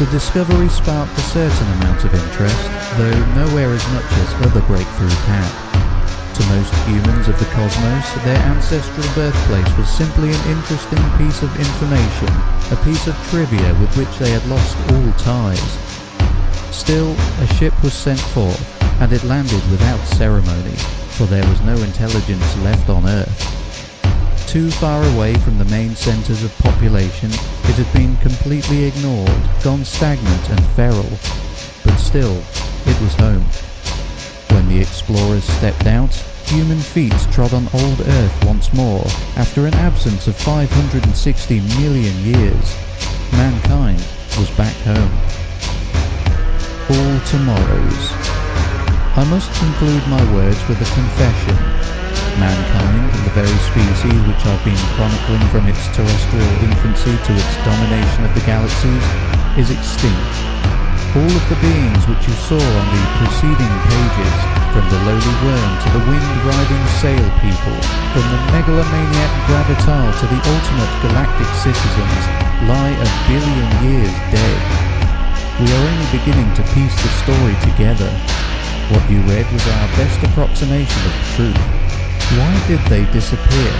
The discovery sparked a certain amount of interest, though nowhere as much as other breakthroughs had. To most humans of the cosmos, their ancestral birthplace was simply an interesting piece of information, a piece of trivia with which they had lost all ties. Still, a ship was sent forth, and it landed without ceremony, for there was no intelligence left on Earth. Too far away from the main centres of population, it had been completely ignored, gone stagnant and feral. But still, it was home. When the explorers stepped out, human feet trod on old Earth once more, after an absence of 560 million years. Mankind was back home. All tomorrows. I must conclude my words with a confession. Mankind, the very species which I've been chronicling from its terrestrial infancy to its domination of the galaxies, is extinct. All of the beings which you saw on the preceding pages, from the lowly worm to the wind-riding sail people, from the megalomaniac gravitar to the ultimate galactic citizens, lie a billion years dead. We are only beginning to piece the story together. What you read was our best approximation of the truth. Why did they disappear?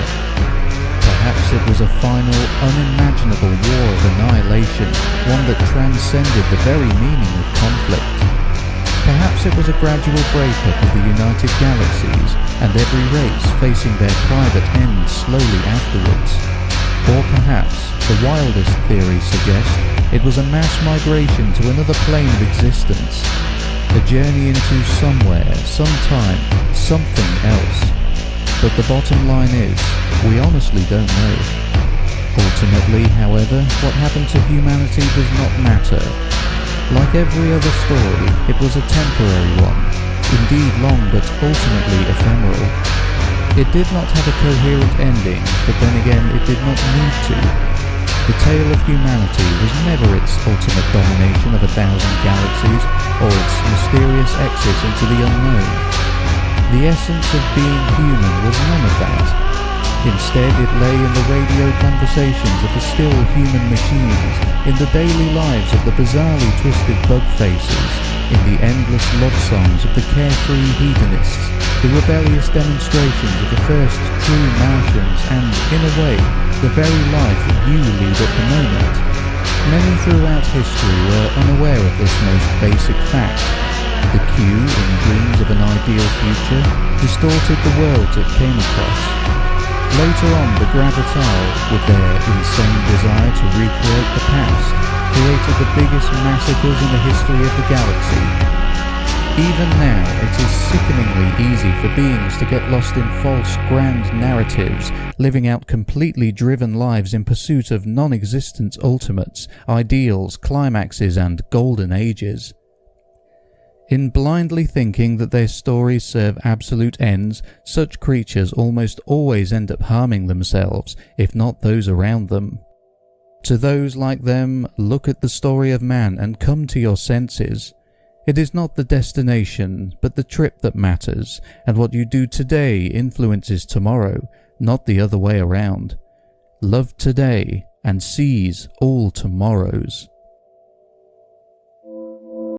Perhaps it was a final, unimaginable war of annihilation, one that transcended the very meaning of conflict. Perhaps it was a gradual breakup of the United Galaxies, and every race facing their private ends slowly afterwards. Or perhaps, the wildest theories suggest, it was a mass migration to another plane of existence. A journey into somewhere, sometime, something else. But the bottom line is, we honestly don't know. Ultimately, however, what happened to humanity does not matter. Like every other story, it was a temporary one, indeed long but ultimately ephemeral. It did not have a coherent ending, but then again it did not need to. The tale of humanity was never its ultimate domination of 1,000 galaxies, or its mysterious exit into the unknown. The essence of being human was none of that. Instead, it lay in the radio conversations of the still human machines, in the daily lives of the bizarrely twisted bug faces, in the endless love songs of the carefree hedonists, the rebellious demonstrations of the first true Martians, and, in a way, the very life you lead at the moment. Many throughout history were unaware of this most basic fact. The cue in dreams of an ideal future distorted the worlds it came across. Later on, the gravitar, with their insane desire to recreate the past, created the biggest massacres in the history of the galaxy. Even now, it is sickeningly easy for beings to get lost in false grand narratives, living out completely driven lives in pursuit of non-existent ultimates, ideals, climaxes, and golden ages. In blindly thinking that their stories serve absolute ends, such creatures almost always end up harming themselves, if not those around them. To those like them, look at the story of man and come to your senses. It is not the destination, but the trip that matters, and what you do today influences tomorrow, not the other way around. Love today and seize all tomorrows.